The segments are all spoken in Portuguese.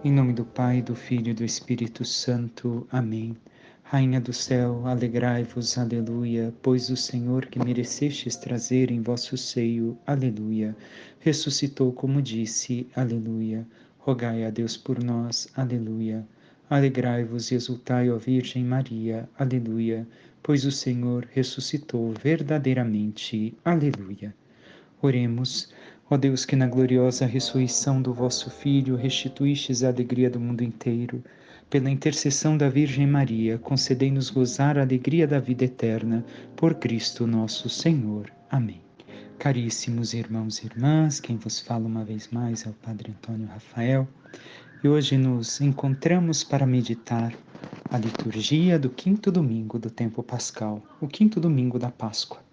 Em nome do Pai, do Filho e do Espírito Santo. Amém. Rainha do céu, alegrai-vos, aleluia, pois o Senhor que merecestes trazer em vosso seio, aleluia, ressuscitou como disse, aleluia. Rogai a Deus por nós, aleluia. Alegrai-vos e exultai, ó Virgem Maria, aleluia, pois o Senhor ressuscitou verdadeiramente, aleluia. Oremos. Ó Deus, que na gloriosa ressurreição do vosso Filho restituístes a alegria do mundo inteiro, pela intercessão da Virgem Maria, concedei-nos gozar a alegria da vida eterna, por Cristo nosso Senhor. Amém. Caríssimos irmãos e irmãs, quem vos fala uma vez mais é o Padre Antônio Rafael, e hoje nos encontramos para meditar a liturgia do quinto domingo do tempo pascal, o quinto domingo da Páscoa,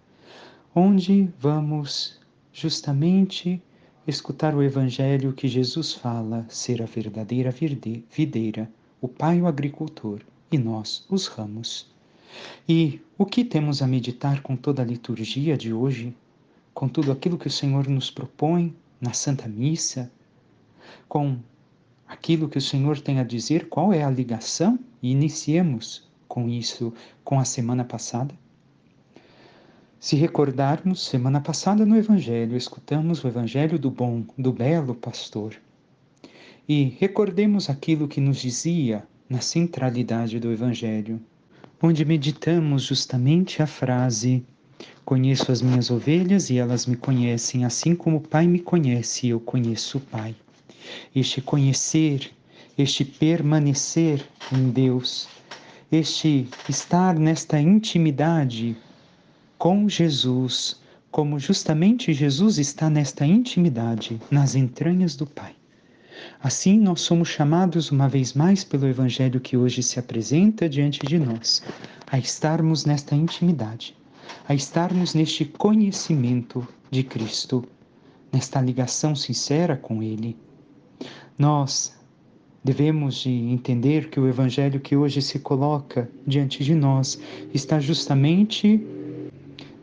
onde vamos justamente escutar o Evangelho que Jesus fala ser a verdadeira videira, o Pai o agricultor e nós os ramos. E o que temos a meditar com toda a liturgia de hoje, com tudo aquilo que o Senhor nos propõe na Santa Missa, com aquilo que o Senhor tem a dizer, qual é a ligação? E iniciemos com isso, com a semana passada. Se recordarmos, semana passada no Evangelho, escutamos o Evangelho do bom, do belo pastor. E recordemos aquilo que nos dizia na centralidade do Evangelho, onde meditamos justamente a frase: conheço as minhas ovelhas e elas me conhecem, assim como o Pai me conhece e eu conheço o Pai. Este conhecer, este permanecer em Deus, este estar nesta intimidade com Jesus, como justamente Jesus está nesta intimidade, nas entranhas do Pai. Assim, nós somos chamados uma vez mais pelo Evangelho que hoje se apresenta diante de nós, a estarmos nesta intimidade, a estarmos neste conhecimento de Cristo, nesta ligação sincera com Ele. Nós devemos de entender que o Evangelho que hoje se coloca diante de nós está justamente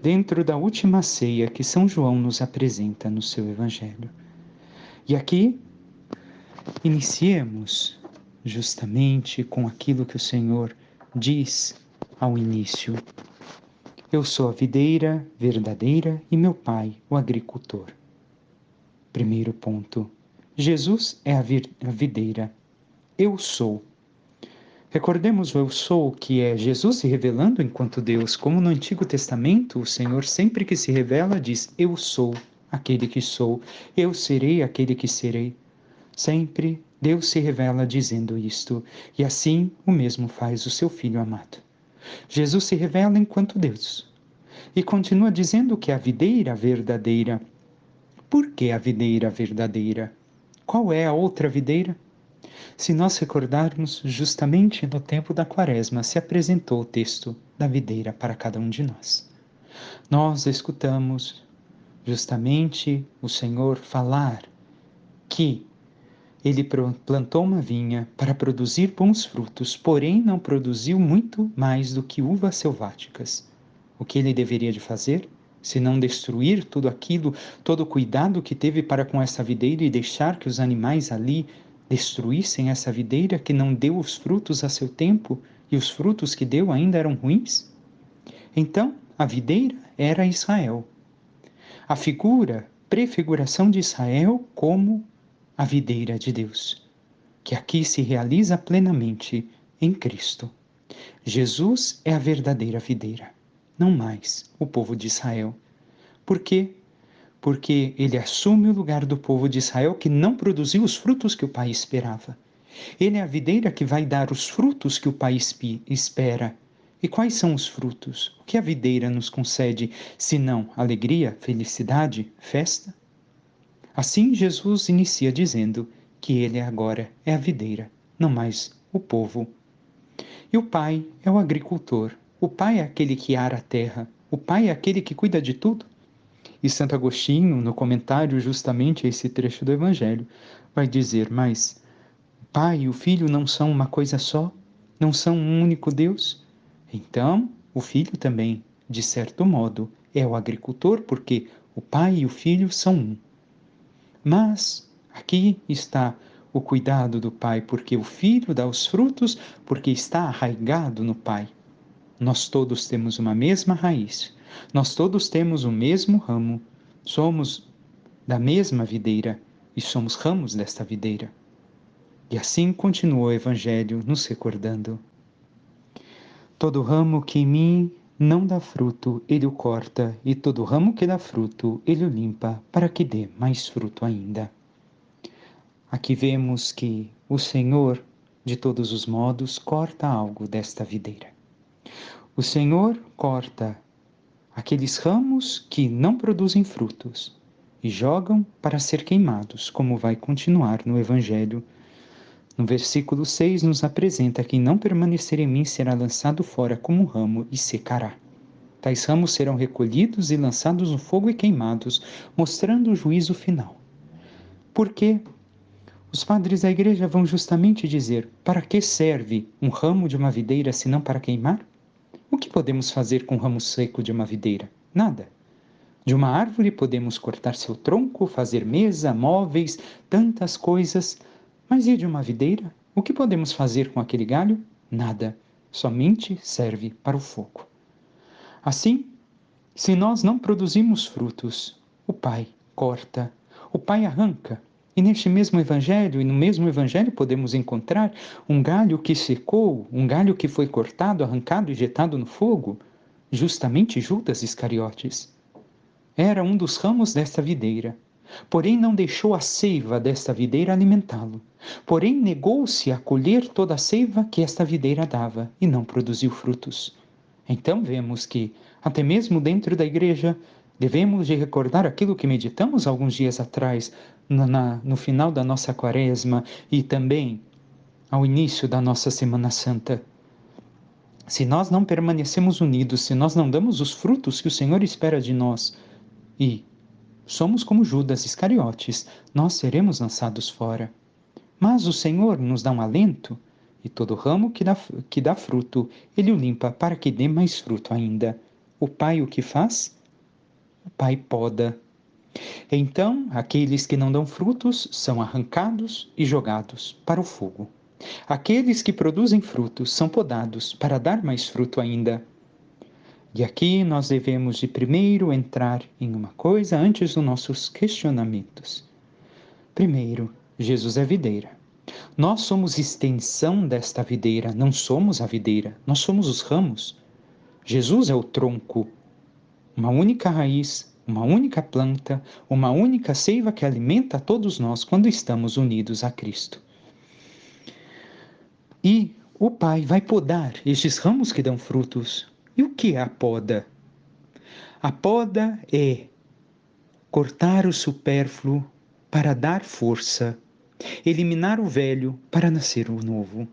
dentro da última ceia que São João nos apresenta no seu Evangelho. E aqui, iniciemos justamente com aquilo que o Senhor diz ao início. Eu sou a videira verdadeira e meu Pai, o agricultor. Primeiro ponto. Jesus é a videira. Eu sou. Recordemos o eu sou, que é Jesus se revelando enquanto Deus, como no Antigo Testamento, o Senhor sempre que se revela diz: eu sou aquele que sou, eu serei aquele que serei. Sempre Deus se revela dizendo isto, e assim o mesmo faz o seu Filho amado. Jesus se revela enquanto Deus, e continua dizendo que é a videira verdadeira. Por que a videira verdadeira? Qual é a outra videira? Se nós recordarmos, justamente no tempo da Quaresma se apresentou o texto da videira para cada um de nós. Nós escutamos justamente o Senhor falar que Ele plantou uma vinha para produzir bons frutos, porém não produziu muito mais do que uvas selváticas. O que Ele deveria de fazer? Se não destruir tudo aquilo, todo o cuidado que teve para com essa videira e deixar que os animais ali destruíssem essa videira que não deu os frutos a seu tempo e os frutos que deu ainda eram ruins? Então, a videira era Israel. A prefiguração de Israel como a videira de Deus, que aqui se realiza plenamente em Cristo. Jesus é a verdadeira videira, não mais o povo de Israel. Por quê? Porque ele assume o lugar do povo de Israel que não produziu os frutos que o Pai esperava. Ele é a videira que vai dar os frutos que o Pai espera. E quais são os frutos? O que a videira nos concede, senão alegria, felicidade, festa? Assim Jesus inicia dizendo que ele agora é a videira, não mais o povo. E o Pai é o agricultor. O Pai é aquele que ara a terra. O Pai é aquele que cuida de tudo. E Santo Agostinho, no comentário justamente a esse trecho do Evangelho, vai dizer: mas o Pai e o Filho não são uma coisa só? Não são um único Deus? Então, o Filho também, de certo modo, é o agricultor, porque o Pai e o Filho são um. Mas aqui está o cuidado do Pai, porque o Filho dá os frutos, porque está arraigado no Pai. Nós todos temos uma mesma raiz, nós todos temos o mesmo ramo, somos da mesma videira e somos ramos desta videira. E assim continua o Evangelho nos recordando. Todo ramo que em mim não dá fruto, ele o corta, e todo ramo que dá fruto, ele o limpa, para que dê mais fruto ainda. Aqui vemos que o Senhor, de todos os modos, corta algo desta videira. O Senhor corta aqueles ramos que não produzem frutos e jogam para ser queimados, como vai continuar no Evangelho. No versículo 6 nos apresenta: quem não permanecer em mim será lançado fora como um ramo e secará. Tais ramos serão recolhidos e lançados no fogo e queimados, mostrando o juízo final. Porque os padres da igreja vão justamente dizer: para que serve um ramo de uma videira senão para queimar? O que podemos fazer com o ramo seco de uma videira? Nada. De uma árvore podemos cortar seu tronco, fazer mesa, móveis, tantas coisas. Mas e de uma videira? O que podemos fazer com aquele galho? Nada. Somente serve para o fogo. Assim, se nós não produzimos frutos, o Pai corta, o Pai arranca. E neste mesmo Evangelho, e no mesmo Evangelho podemos encontrar um galho que secou, um galho que foi cortado, arrancado e jetado no fogo, justamente Judas Iscariotes. Era um dos ramos desta videira, porém não deixou a seiva desta videira alimentá-lo. Porém negou-se a colher toda a seiva que esta videira dava e não produziu frutos. Então vemos que, até mesmo dentro da igreja, devemos de recordar aquilo que meditamos alguns dias atrás, no final da nossa quaresma e também ao início da nossa Semana Santa. Se nós não permanecemos unidos, se nós não damos os frutos que o Senhor espera de nós, e somos como Judas Iscariotes, nós seremos lançados fora. Mas o Senhor nos dá um alento, e todo ramo que dá fruto, ele o limpa para que dê mais fruto ainda. O Pai o que faz? O Pai poda. Então, aqueles que não dão frutos são arrancados e jogados para o fogo. Aqueles que produzem frutos são podados para dar mais fruto ainda. E aqui nós devemos de primeiro entrar em uma coisa antes dos nossos questionamentos. Primeiro, Jesus é videira. Nós somos extensão desta videira, não somos a videira, nós somos os ramos. Jesus é o tronco, uma única raiz, uma única planta, uma única seiva que alimenta a todos nós quando estamos unidos a Cristo. E o Pai vai podar estes ramos que dão frutos. E o que é a poda? A poda é cortar o supérfluo para dar força, eliminar o velho para nascer o novo.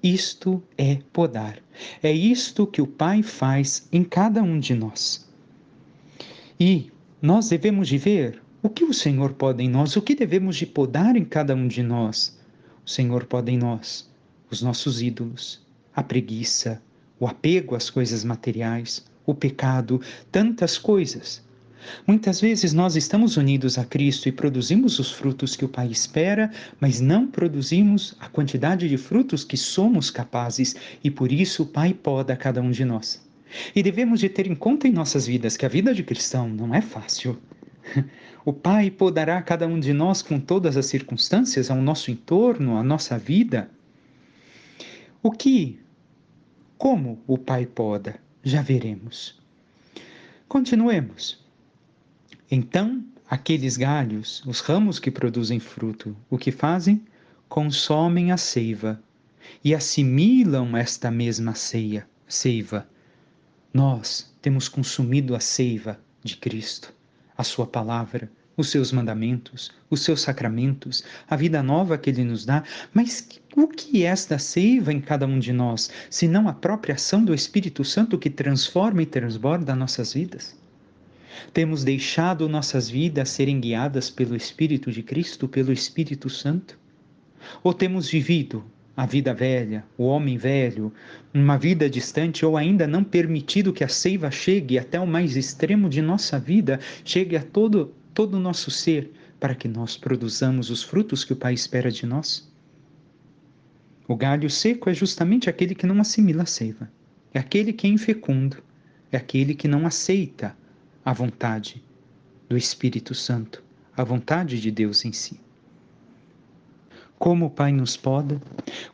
Isto é podar. É isto que o Pai faz em cada um de nós. E nós devemos de ver o que o Senhor pode em nós, o que devemos de podar em cada um de nós. O Senhor pode em nós os nossos ídolos, a preguiça, o apego às coisas materiais, o pecado, tantas coisas. Muitas vezes nós estamos unidos a Cristo e produzimos os frutos que o Pai espera, mas não produzimos a quantidade de frutos que somos capazes, e por isso o Pai poda cada um de nós. E devemos de ter em conta em nossas vidas que a vida de cristão não é fácil. O Pai podará cada um de nós com todas as circunstâncias, ao nosso entorno, à nossa vida. Como o Pai poda? Já veremos. Continuemos. Então, aqueles galhos, os ramos que produzem fruto, o que fazem? Consomem a seiva e assimilam esta mesma seiva. Nós temos consumido a seiva de Cristo, a sua palavra, os seus mandamentos, os seus sacramentos, a vida nova que Ele nos dá. Mas o que é esta seiva em cada um de nós, senão a própria ação do Espírito Santo que transforma e transborda nossas vidas? Temos deixado nossas vidas serem guiadas pelo Espírito de Cristo, pelo Espírito Santo? Ou temos vivido a vida velha, o homem velho, uma vida distante, ou ainda não permitido que a seiva chegue até o mais extremo de nossa vida, chegue a todo o nosso ser, para que nós produzamos os frutos que o Pai espera de nós. O galho seco é justamente aquele que não assimila a seiva, é aquele que é infecundo, é aquele que não aceita a vontade do Espírito Santo, a vontade de Deus em si. Como o Pai nos poda?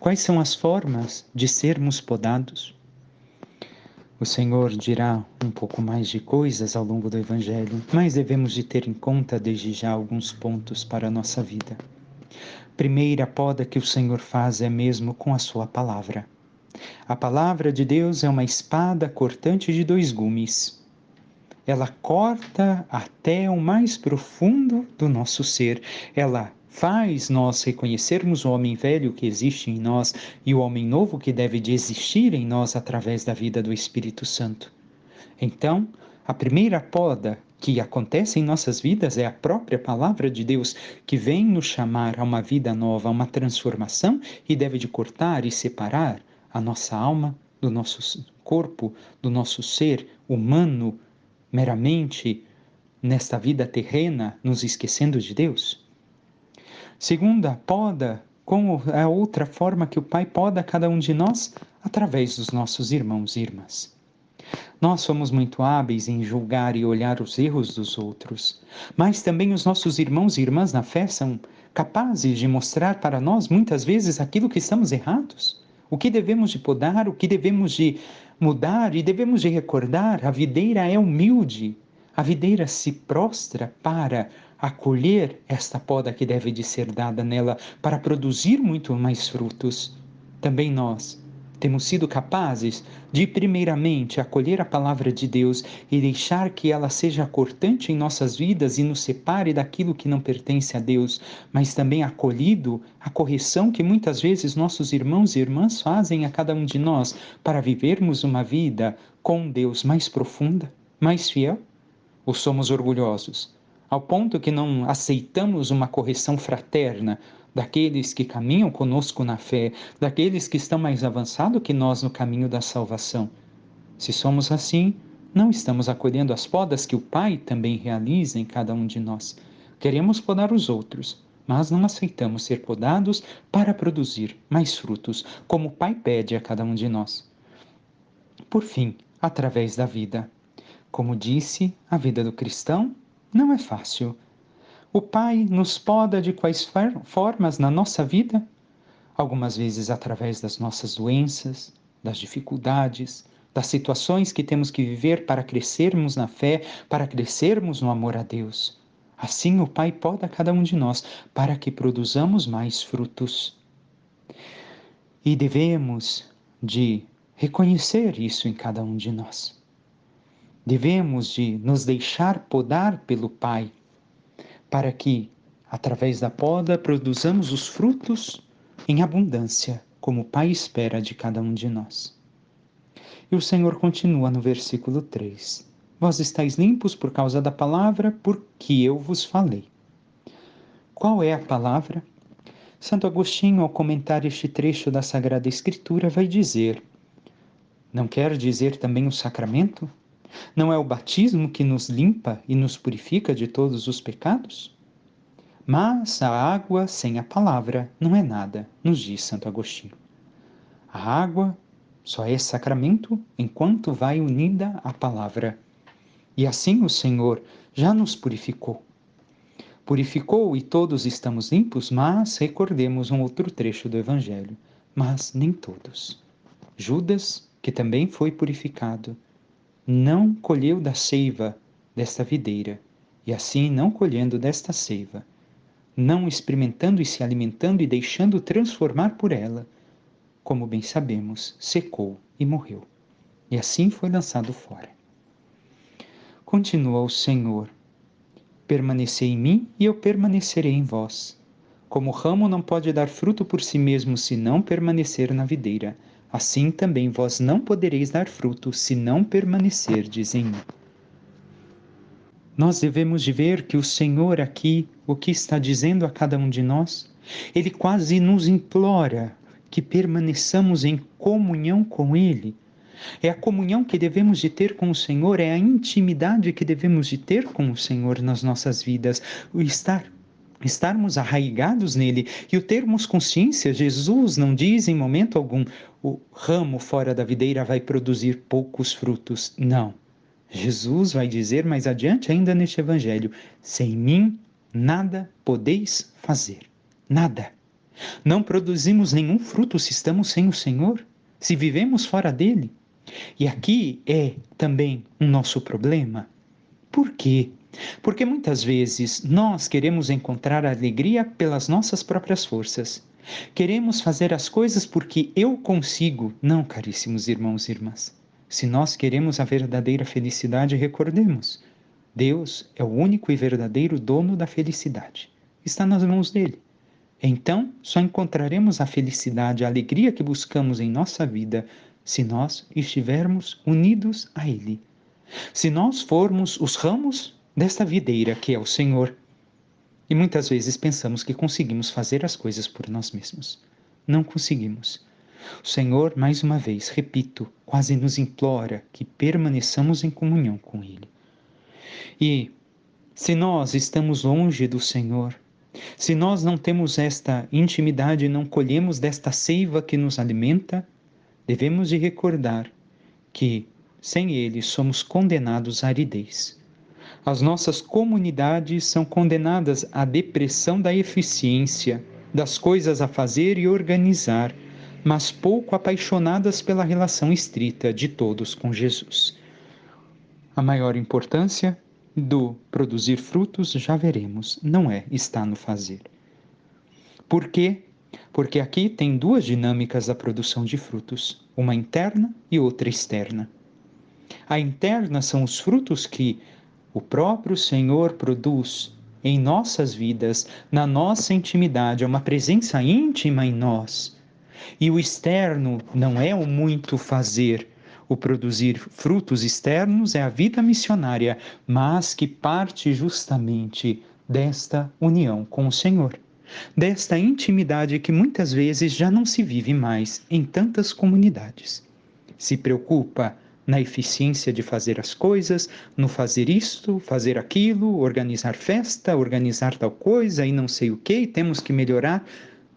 Quais são as formas de sermos podados? O Senhor dirá um pouco mais de coisas ao longo do Evangelho, mas devemos de ter em conta desde já alguns pontos para a nossa vida. Primeira poda que o Senhor faz é mesmo com a sua palavra. A palavra de Deus é uma espada cortante de 2 gumes. Ela corta até o mais profundo do nosso ser. Ela faz nós reconhecermos o homem velho que existe em nós e o homem novo que deve de existir em nós através da vida do Espírito Santo. Então, a primeira poda que acontece em nossas vidas é a própria palavra de Deus, que vem nos chamar a uma vida nova, a uma transformação, e deve de cortar e separar a nossa alma do nosso corpo, do nosso ser humano, meramente nesta vida terrena, nos esquecendo de Deus. Segunda, poda, como a outra forma que o Pai poda cada um de nós, através dos nossos irmãos e irmãs. Nós somos muito hábeis em julgar e olhar os erros dos outros, mas também os nossos irmãos e irmãs na fé são capazes de mostrar para nós muitas vezes aquilo que estamos errados, o que devemos de podar, o que devemos de mudar, e devemos de recordar: a videira é humilde, a videira se prostra para acolher esta poda que deve de ser dada nela para produzir muito mais frutos. Também nós temos sido capazes de, primeiramente, acolher a palavra de Deus e deixar que ela seja cortante em nossas vidas e nos separe daquilo que não pertence a Deus, mas também acolhido a correção que muitas vezes nossos irmãos e irmãs fazem a cada um de nós para vivermos uma vida com Deus mais profunda, mais fiel? Ou somos orgulhosos, ao ponto que não aceitamos uma correção fraterna daqueles que caminham conosco na fé, daqueles que estão mais avançados que nós no caminho da salvação? Se somos assim, não estamos acolhendo as podas que o Pai também realiza em cada um de nós. Queremos podar os outros, mas não aceitamos ser podados para produzir mais frutos, como o Pai pede a cada um de nós. Por fim, através da vida. Como disse, a vida do cristão não é fácil. O Pai nos poda de quais formas na nossa vida? Algumas vezes através das nossas doenças, das dificuldades, das situações que temos que viver para crescermos na fé, para crescermos no amor a Deus. Assim o Pai poda cada um de nós para que produzamos mais frutos. E devemos de reconhecer isso em cada um de nós. Devemos de nos deixar podar pelo Pai, para que, através da poda, produzamos os frutos em abundância, como o Pai espera de cada um de nós. E o Senhor continua no versículo 3. Vós estáis limpos por causa da palavra, porque eu vos falei. Qual é a palavra? Santo Agostinho, ao comentar este trecho da Sagrada Escritura, vai dizer: não quer dizer também o sacramento? Não é o batismo que nos limpa e nos purifica de todos os pecados? Mas a água sem a palavra não é nada, nos diz Santo Agostinho. A água só é sacramento enquanto vai unida à palavra. E assim o Senhor já nos purificou. Purificou e todos estamos limpos, mas recordemos um outro trecho do Evangelho. Mas nem todos. Judas, que também foi purificado, não colheu da seiva desta videira, e assim não colhendo desta seiva, não experimentando e se alimentando e deixando transformar por ela, como bem sabemos, secou e morreu, e assim foi lançado fora. Continua o Senhor: permanecei em mim e eu permanecerei em vós. Como o ramo não pode dar fruto por si mesmo se não permanecer na videira, assim também vós não podereis dar fruto se não permanecerdes em mim. Nós devemos de ver que o Senhor aqui, o que está dizendo a cada um de nós, Ele quase nos implora que permaneçamos em comunhão com Ele. É a comunhão que devemos de ter com o Senhor, é a intimidade que devemos de ter com o Senhor nas nossas vidas, o estar estarmos arraigados nele e o termos consciência. Jesus não diz em momento algum: o ramo fora da videira vai produzir poucos frutos. Não. Jesus vai dizer mais adiante ainda neste evangelho: sem mim nada podeis fazer. Nada. Não produzimos nenhum fruto se estamos sem o Senhor, se vivemos fora dele. E aqui é também um nosso problema. Por quê? Porque muitas vezes nós queremos encontrar alegria pelas nossas próprias forças. Queremos fazer as coisas porque eu consigo. Não, caríssimos irmãos e irmãs. Se nós queremos a verdadeira felicidade, recordemos: Deus é o único e verdadeiro dono da felicidade. Está nas mãos dele. Então, só encontraremos a felicidade, a alegria que buscamos em nossa vida se nós estivermos unidos a ele. Se nós formos os ramos desta videira que é o Senhor. E muitas vezes pensamos que conseguimos fazer as coisas por nós mesmos. Não conseguimos. O Senhor, mais uma vez, repito, quase nos implora que permaneçamos em comunhão com Ele. E se nós estamos longe do Senhor, se nós não temos esta intimidade e não colhemos desta seiva que nos alimenta, devemos de recordar que, sem Ele, somos condenados à aridez. As nossas comunidades são condenadas à depressão da eficiência, das coisas a fazer e organizar, mas pouco apaixonadas pela relação estrita de todos com Jesus. A maior importância do produzir frutos, já veremos, não está no fazer. Por quê? Porque aqui tem duas dinâmicas da produção de frutos, uma interna e outra externa. A interna são os frutos que o próprio Senhor produz em nossas vidas, na nossa intimidade, é uma presença íntima em nós. E o externo não é o muito fazer. O produzir frutos externos é a vida missionária, mas que parte justamente desta união com o Senhor, desta intimidade que muitas vezes já não se vive mais em tantas comunidades. Se preocupa na eficiência de fazer as coisas, no fazer isto, fazer aquilo, organizar festa, organizar tal coisa e não sei o que, temos que melhorar,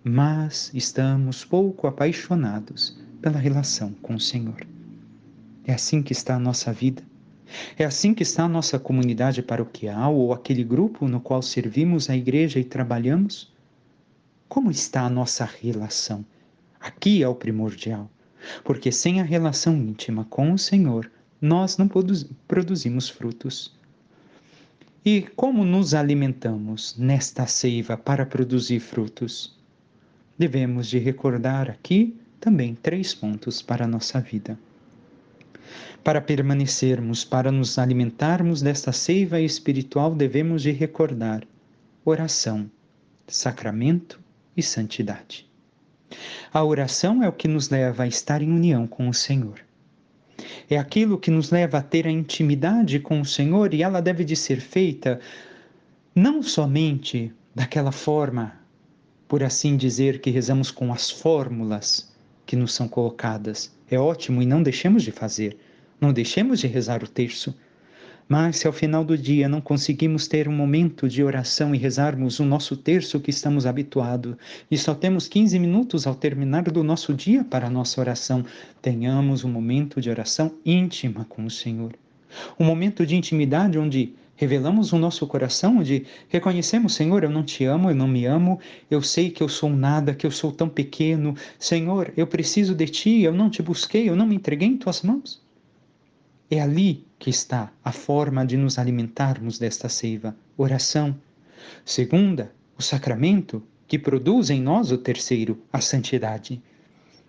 mas estamos pouco apaixonados pela relação com o Senhor. É assim que está a nossa vida. É assim que está a nossa comunidade paroquial ou aquele grupo no qual servimos a igreja e trabalhamos. Como está a nossa relação? Aqui é o primordial. Porque sem a relação íntima com o Senhor, nós não produzimos frutos. E como nos alimentamos nesta seiva para produzir frutos? Devemos de recordar aqui também 3 pontos para a nossa vida. Para permanecermos, para nos alimentarmos desta seiva espiritual, devemos de recordar oração, sacramento e santidade. A oração é o que nos leva a estar em união com o Senhor. É aquilo que nos leva a ter a intimidade com o Senhor e ela deve de ser feita não somente daquela forma, por assim dizer, que rezamos com as fórmulas que nos são colocadas. É ótimo e não deixemos de fazer, não deixemos de rezar o terço. Mas se ao final do dia não conseguimos ter um momento de oração e rezarmos o nosso terço que estamos habituados, e só temos 15 minutos ao terminar do nosso dia para a nossa oração, tenhamos um momento de oração íntima com o Senhor. Um momento de intimidade onde revelamos o nosso coração, onde reconhecemos: Senhor, eu não te amo, eu não me amo, eu sei que eu sou nada, que eu sou tão pequeno. Senhor, eu preciso de ti, eu não te busquei, eu não me entreguei em tuas mãos. É ali que está a forma de nos alimentarmos desta seiva, oração. Segunda, o sacramento, que produz em nós o terceiro, a santidade.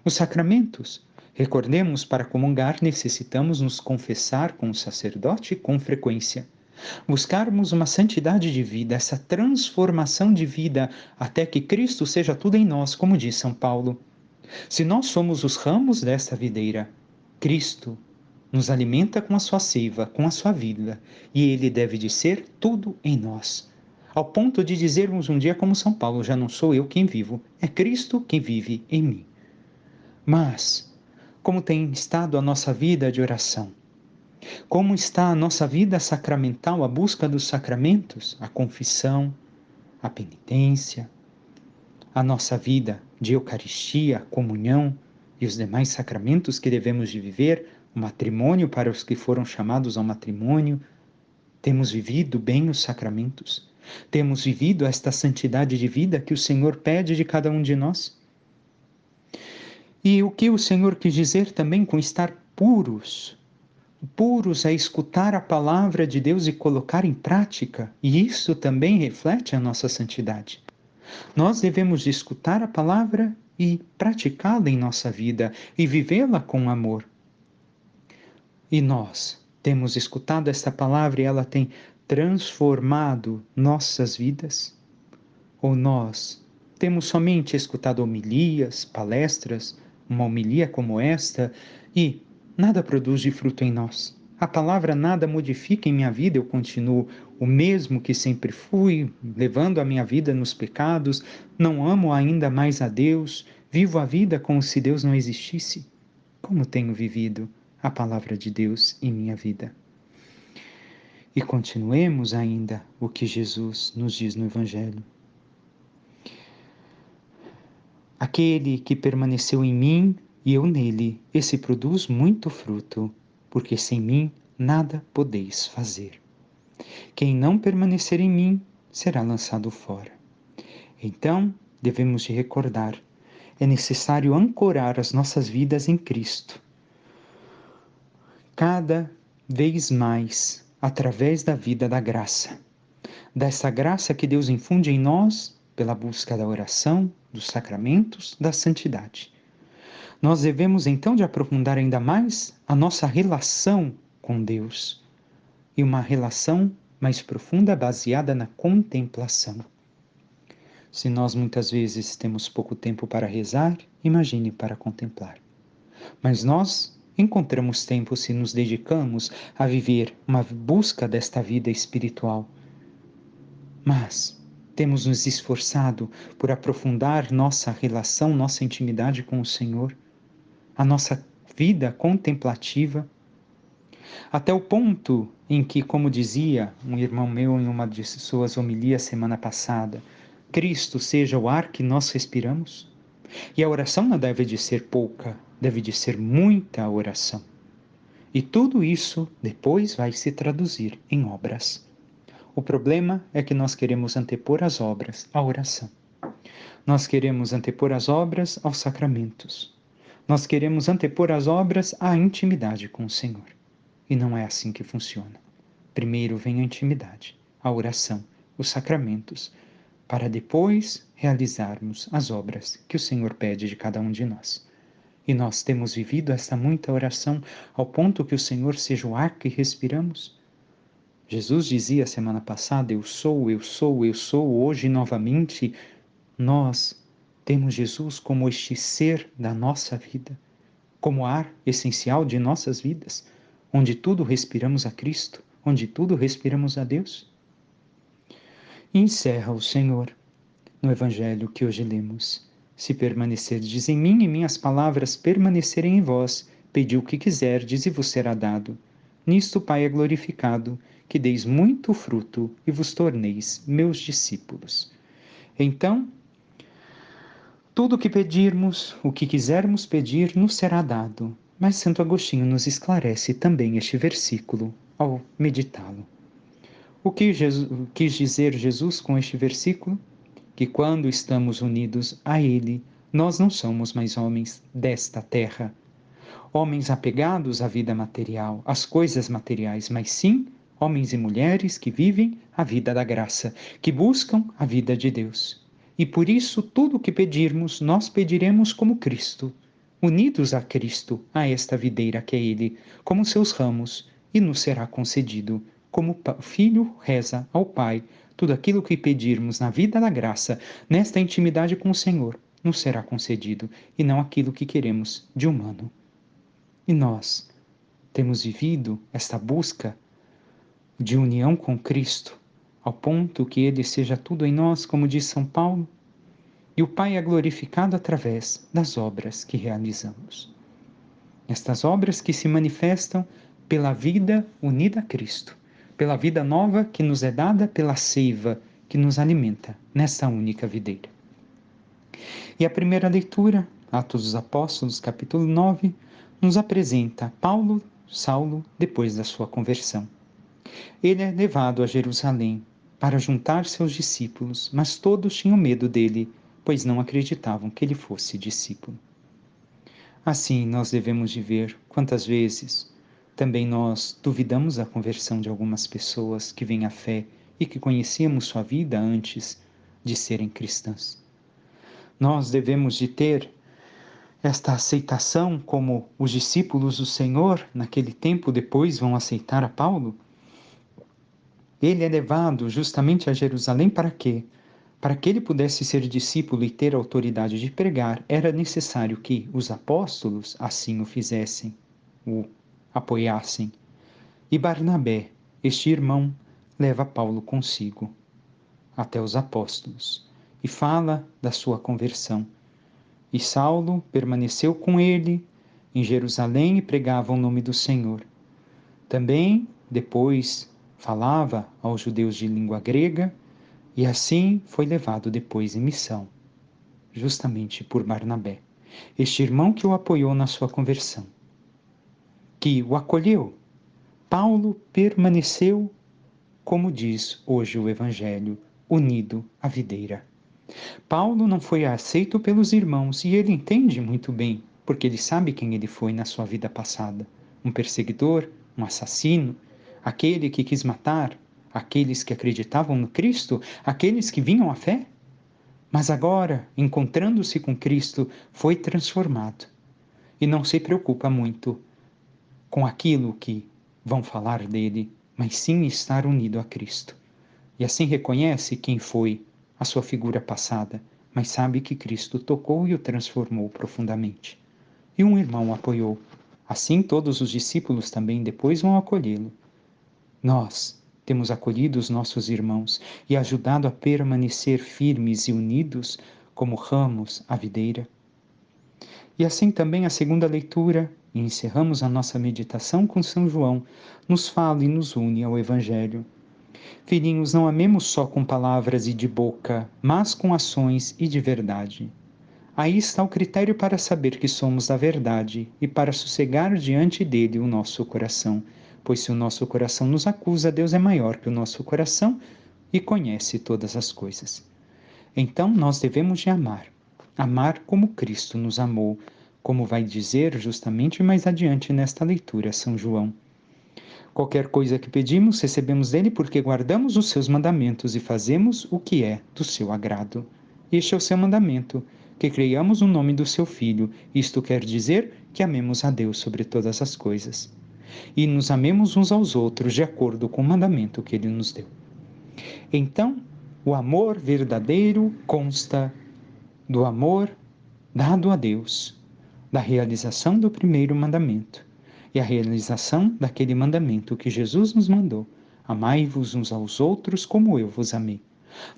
Os sacramentos. Recordemos, para comungar necessitamos nos confessar com o sacerdote com frequência. Buscarmos uma santidade de vida, essa transformação de vida, até que Cristo seja tudo em nós, como diz São Paulo. Se nós somos os ramos desta videira, Cristo nos alimenta com a sua seiva, com a sua vida, e Ele deve de ser tudo em nós. Ao ponto de dizermos um dia como São Paulo: já não sou eu quem vivo, é Cristo quem vive em mim. Mas, como tem estado a nossa vida de oração? Como está a nossa vida sacramental, a busca dos sacramentos, a confissão, a penitência, a nossa vida de Eucaristia, comunhão e os demais sacramentos que devemos de viver, o matrimônio para os que foram chamados ao matrimônio. Temos vivido bem os sacramentos? Temos vivido esta santidade de vida que o Senhor pede de cada um de nós? E o que o Senhor quis dizer também com estar puros? Puros é escutar a palavra de Deus e colocar em prática, e isso também reflete a nossa santidade. Nós devemos escutar a palavra e praticá-la em nossa vida e vivê-la com amor. E nós temos escutado esta palavra e ela tem transformado nossas vidas? Ou nós temos somente escutado homilias, palestras, uma homilia como esta, e nada produz de fruto em nós? A palavra nada modifica em minha vida, eu continuo o mesmo que sempre fui, levando a minha vida nos pecados, não amo ainda mais a Deus, vivo a vida como se Deus não existisse. Como tenho vivido a palavra de Deus em minha vida? E continuemos ainda o que Jesus nos diz no Evangelho. Aquele que permaneceu em mim e eu nele, esse produz muito fruto, porque sem mim nada podeis fazer. Quem não permanecer em mim será lançado fora. Então, devemos de recordar, é necessário ancorar as nossas vidas em Cristo. Cada vez mais, através da vida da graça. Dessa graça que Deus infunde em nós, pela busca da oração, dos sacramentos, da santidade. Nós devemos então de aprofundar ainda mais a nossa relação com Deus, e uma relação mais profunda baseada na contemplação. Se nós muitas vezes temos pouco tempo para rezar, imagine para contemplar. Mas nós encontramos tempo se nos dedicamos a viver uma busca desta vida espiritual. Mas temos nos esforçado por aprofundar nossa relação, nossa intimidade com o Senhor, a nossa vida contemplativa, até o ponto em que, como dizia um irmão meu em uma de suas homilias semana passada, Cristo seja o ar que nós respiramos. E a oração não deve de ser pouca, deve de ser muita oração. E tudo isso depois vai se traduzir em obras. O problema é que nós queremos antepor as obras à oração. Nós queremos antepor as obras aos sacramentos. Nós queremos antepor as obras à intimidade com o Senhor. E não é assim que funciona. Primeiro vem a intimidade, a oração, os sacramentos, para depois realizarmos as obras que o Senhor pede de cada um de nós. E nós temos vivido esta muita oração ao ponto que o Senhor seja o ar que respiramos. Jesus dizia semana passada, eu sou, hoje novamente. Nós temos Jesus como este ser da nossa vida, como ar essencial de nossas vidas, onde tudo respiramos a Cristo, onde tudo respiramos a Deus. E encerra o Senhor no Evangelho que hoje lemos. Se permanecerdes em mim e minhas palavras permanecerem em vós, pedi o que quiserdes e vos será dado. Nisto o Pai é glorificado, que deis muito fruto e vos torneis meus discípulos. Então, tudo o que pedirmos, o que quisermos pedir, nos será dado. Mas Santo Agostinho nos esclarece também este versículo ao meditá-lo. O que quis dizer Jesus com este versículo? Que quando estamos unidos a Ele, nós não somos mais homens desta terra, homens apegados à vida material, às coisas materiais, mas sim homens e mulheres que vivem a vida da graça, que buscam a vida de Deus. E por isso tudo o que pedirmos, nós pediremos como Cristo, unidos a Cristo, a esta videira que é Ele, como seus ramos, e nos será concedido, como o Filho reza ao Pai, tudo aquilo que pedirmos na vida da graça, nesta intimidade com o Senhor, nos será concedido, e não aquilo que queremos de humano. E nós temos vivido esta busca de união com Cristo, ao ponto que Ele seja tudo em nós, como diz São Paulo, e o Pai é glorificado através das obras que realizamos. Estas obras que se manifestam pela vida unida a Cristo, pela vida nova que nos é dada pela seiva que nos alimenta nesta única videira. E a primeira leitura, Atos dos Apóstolos, capítulo 9, nos apresenta Saulo, depois da sua conversão. Ele é levado a Jerusalém para juntar seus discípulos, mas todos tinham medo dele, pois não acreditavam que ele fosse discípulo. Assim nós devemos viver. Quantas vezes também nós duvidamos da conversão de algumas pessoas que vêm à fé e que conhecíamos sua vida antes de serem cristãs. Nós devemos de ter esta aceitação como os discípulos do Senhor, naquele tempo depois vão aceitar a Paulo. Ele é levado justamente a Jerusalém para quê? Para que ele pudesse ser discípulo e ter autoridade de pregar, era necessário que os apóstolos assim o fizessem, o apoiassem. E Barnabé, este irmão, leva Paulo consigo até os apóstolos e fala da sua conversão. E Saulo permaneceu com ele em Jerusalém e pregava o nome do Senhor. Também, depois, falava aos judeus de língua grega, e assim foi levado depois em missão, justamente por Barnabé, este irmão que o apoiou na sua conversão, que o acolheu. Paulo permaneceu, como diz hoje o Evangelho, unido à videira. Paulo não foi aceito pelos irmãos, e ele entende muito bem, porque ele sabe quem ele foi na sua vida passada. Um perseguidor, um assassino, aquele que quis matar aqueles que acreditavam no Cristo, aqueles que vinham à fé. Mas agora, encontrando-se com Cristo, foi transformado. E não se preocupa muito com aquilo que vão falar dele, mas sim estar unido a Cristo. E assim reconhece quem foi a sua figura passada, mas sabe que Cristo tocou e o transformou profundamente. E um irmão o apoiou. Assim todos os discípulos também depois vão acolhê-lo. Nós temos acolhido os nossos irmãos e ajudado a permanecer firmes e unidos como ramos à videira. E assim também a segunda leitura, e encerramos a nossa meditação com São João, nos fala e nos une ao Evangelho. Filhinhos, não amemos só com palavras e de boca, mas com ações e de verdade. Aí está o critério para saber que somos da verdade e para sossegar diante dele o nosso coração, pois se o nosso coração nos acusa, Deus é maior que o nosso coração e conhece todas as coisas. Então nós devemos de amar como Cristo nos amou, como vai dizer justamente mais adiante nesta leitura São João. Qualquer coisa que pedimos, recebemos dele porque guardamos os seus mandamentos e fazemos o que é do seu agrado. Este é o seu mandamento, que creiamos no nome do seu Filho. Isto quer dizer que amemos a Deus sobre todas as coisas. E nos amemos uns aos outros de acordo com o mandamento que ele nos deu. Então, o amor verdadeiro consta do amor dado a Deus, da realização do primeiro mandamento e a realização daquele mandamento que Jesus nos mandou: amai-vos uns aos outros como eu vos amei.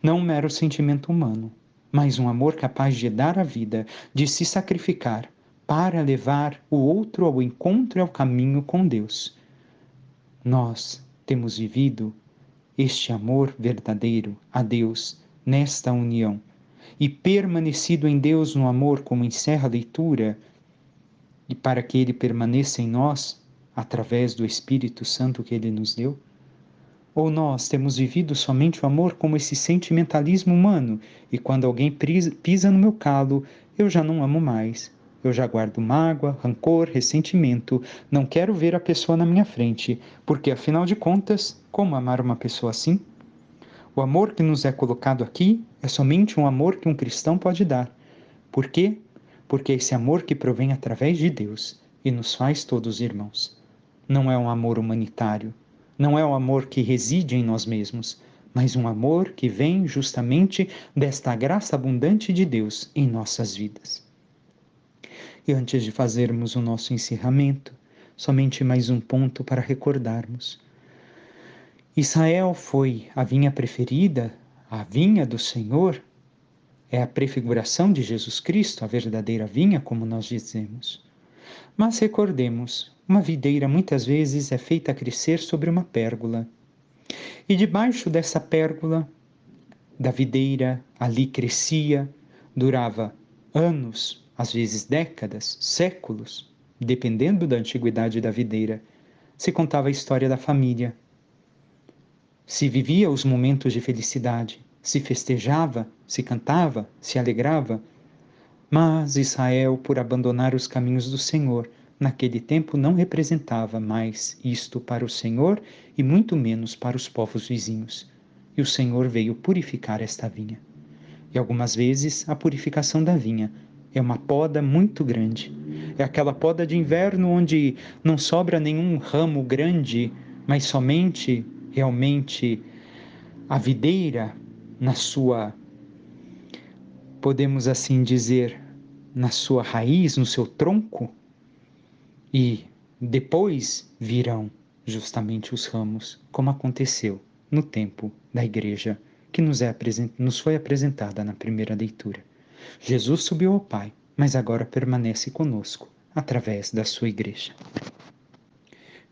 Não um mero sentimento humano, mas um amor capaz de dar a vida, de se sacrificar para levar o outro ao encontro e ao caminho com Deus. Nós temos vivido este amor verdadeiro a Deus nesta união e permanecido em Deus no amor, como encerra a leitura, e para que ele permaneça em nós, através do Espírito Santo que ele nos deu? Ou nós temos vivido somente o amor como esse sentimentalismo humano, e quando alguém pisa no meu calo, eu já não amo mais. Eu já guardo mágoa, rancor, ressentimento, não quero ver a pessoa na minha frente, porque afinal de contas, como amar uma pessoa assim? O amor que nos é colocado aqui é somente um amor que um cristão pode dar. Por quê? Porque é esse amor que provém através de Deus e nos faz todos irmãos. Não é um amor humanitário, não é um amor que reside em nós mesmos, mas um amor que vem justamente desta graça abundante de Deus em nossas vidas. E antes de fazermos o nosso encerramento, somente mais um ponto para recordarmos. Israel foi a vinha preferida, a vinha do Senhor, é a prefiguração de Jesus Cristo, a verdadeira vinha, como nós dizemos. Mas recordemos, uma videira muitas vezes é feita crescer sobre uma pérgola. E debaixo dessa pérgola da videira ali crescia, durava anos, às vezes décadas, séculos, dependendo da antiguidade da videira. Se contava a história da família, se vivia os momentos de felicidade, se festejava, se cantava, se alegrava. Mas Israel, por abandonar os caminhos do Senhor, naquele tempo não representava mais isto para o Senhor e muito menos para os povos vizinhos. E o Senhor veio purificar esta vinha. E algumas vezes a purificação da vinha é uma poda muito grande. É aquela poda de inverno onde não sobra nenhum ramo grande, mas somente realmente a videira na sua, podemos assim dizer, na sua raiz, no seu tronco, e depois virão justamente os ramos, como aconteceu no tempo da igreja que nos foi apresentada na primeira leitura. Jesus subiu ao Pai, mas agora permanece conosco através da sua igreja.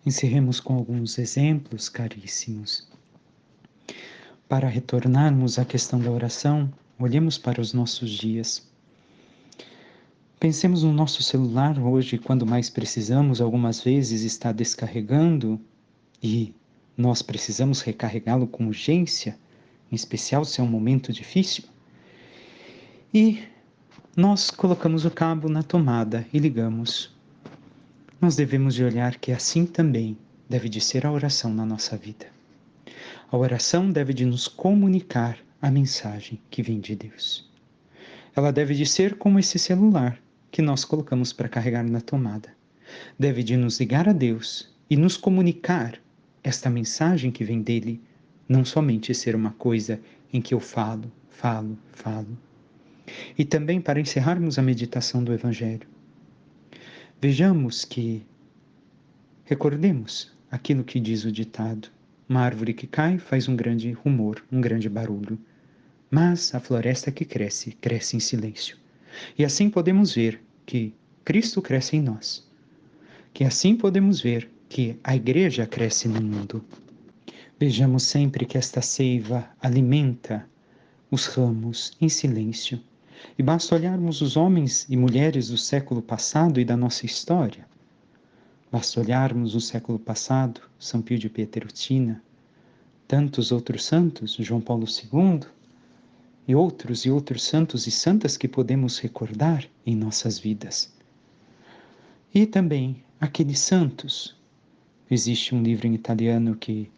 Encerremos com alguns exemplos, caríssimos. Para retornarmos à questão da oração, olhemos para os nossos dias. Pensemos no nosso celular hoje, quando mais precisamos, algumas vezes está descarregando e nós precisamos recarregá-lo com urgência, em especial se é um momento difícil. E nós colocamos o cabo na tomada e ligamos. Nós devemos de olhar que assim também deve de ser a oração na nossa vida. A oração deve de nos comunicar a mensagem que vem de Deus. Ela deve de ser como esse celular que nós colocamos para carregar na tomada. Deve de nos ligar a Deus e nos comunicar esta mensagem que vem dele, não somente ser uma coisa em que eu falo. E também para encerrarmos a meditação do Evangelho, vejamos que, recordemos aquilo que diz o ditado: uma árvore que cai faz um grande rumor, um grande barulho, mas a floresta que cresce, cresce em silêncio. E assim podemos ver que Cristo cresce em nós, que assim podemos ver que a igreja cresce no mundo. Vejamos sempre que esta seiva alimenta os ramos em silêncio. E basta olharmos os homens e mulheres do século passado e da nossa história. Basta olharmos o século passado, São Pio de Pietrelcina, tantos outros santos, João Paulo II, e outros santos e santas que podemos recordar em nossas vidas. E também aqueles santos. Existe um livro em italiano que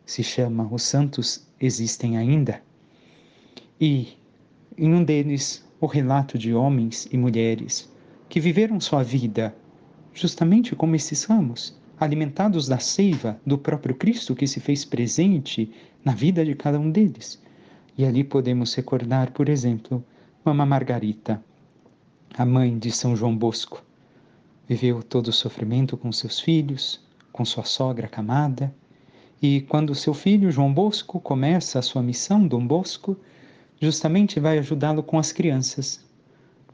se chama Os Santos Existem Ainda, e em um deles o relato de homens e mulheres que viveram sua vida justamente como esses ramos, alimentados da seiva do próprio Cristo que se fez presente na vida de cada um deles. E ali podemos recordar, por exemplo, Mama Margarita, a mãe de São João Bosco. Viveu todo o sofrimento com seus filhos, com sua sogra camada, e quando seu filho, João Bosco, começa a sua missão, Dom Bosco, justamente vai ajudá-lo com as crianças.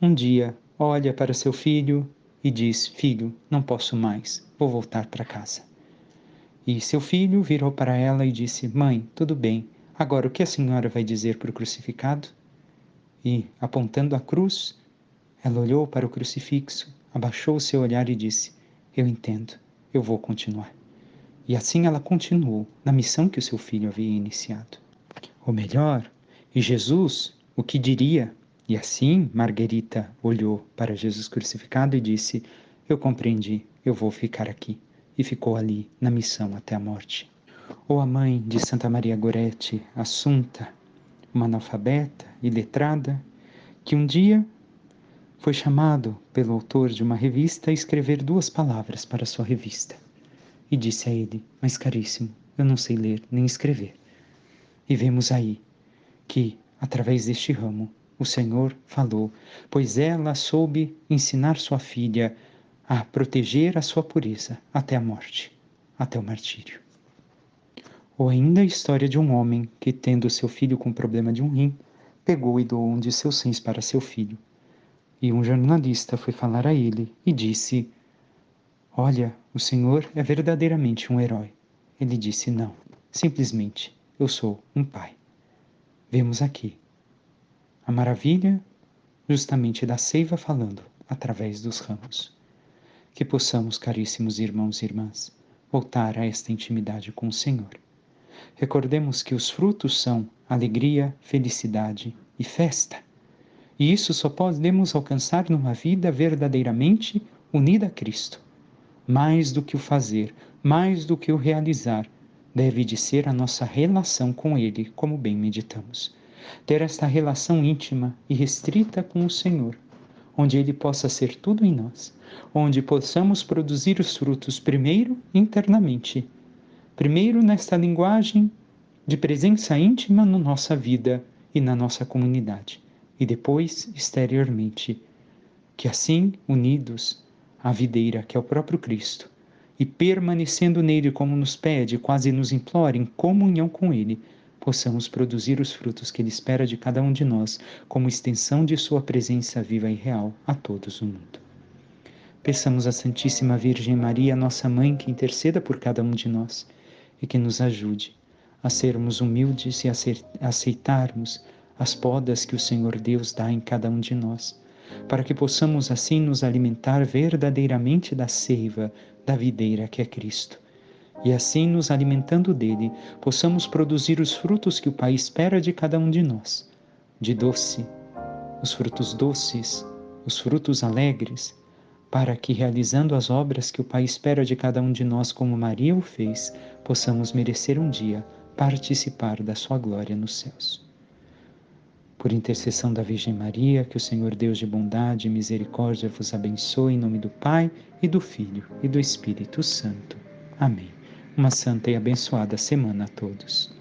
Um dia, olha para seu filho e diz: filho, não posso mais, vou voltar para casa. E seu filho virou para ela e disse: mãe, tudo bem, agora o que a senhora vai dizer para o crucificado? E, apontando a cruz, ela olhou para o crucifixo, abaixou o seu olhar e disse: eu entendo, eu vou continuar. E assim ela continuou na missão que o seu filho havia iniciado. Ou melhor, e Jesus, o que diria? E assim Margarita olhou para Jesus crucificado e disse: eu compreendi, eu vou ficar aqui. E ficou ali na missão até a morte. Ou a mãe de Santa Maria Goretti, Assunta, uma analfabeta e letrada, que um dia foi chamado pelo autor de uma revista a escrever 2 palavras para sua revista. E disse a ele: mas caríssimo, eu não sei ler nem escrever. E vemos aí que, através deste ramo, o Senhor falou, pois ela soube ensinar sua filha a proteger a sua pureza até a morte, até o martírio. Ou ainda a história de um homem que, tendo seu filho com problema de um rim, pegou e doou um de seus rins para seu filho. E um jornalista foi falar a ele e disse: olha, o senhor é verdadeiramente um herói. Ele disse: não, simplesmente, eu sou um pai. Vemos aqui a maravilha justamente da seiva falando através dos ramos. Que possamos, caríssimos irmãos e irmãs, voltar a esta intimidade com o Senhor. Recordemos que os frutos são alegria, felicidade e festa. E isso só podemos alcançar numa vida verdadeiramente unida a Cristo. Mais do que o fazer, mais do que o realizar, deve de ser a nossa relação com Ele, como bem meditamos. Ter esta relação íntima e restrita com o Senhor, onde Ele possa ser tudo em nós, onde possamos produzir os frutos primeiro internamente, primeiro nesta linguagem de presença íntima na nossa vida e na nossa comunidade, e depois exteriormente, que assim, unidos à videira que é o próprio Cristo, e permanecendo nele como nos pede, quase nos implora, em comunhão com ele, possamos produzir os frutos que ele espera de cada um de nós, como extensão de sua presença viva e real a todos no mundo. Peçamos à Santíssima Virgem Maria, nossa Mãe, que interceda por cada um de nós e que nos ajude a sermos humildes e a aceitarmos as podas que o Senhor Deus dá em cada um de nós, para que possamos assim nos alimentar verdadeiramente da seiva, da videira que é Cristo. E assim, nos alimentando dele, possamos produzir os frutos que o Pai espera de cada um de nós, de doce, os frutos doces, os frutos alegres, para que, realizando as obras que o Pai espera de cada um de nós, como Maria o fez, possamos merecer um dia participar da sua glória nos céus. Por intercessão da Virgem Maria, que o Senhor Deus de bondade e misericórdia vos abençoe, em nome do Pai, e do Filho, e do Espírito Santo. Amém. Uma santa e abençoada semana a todos.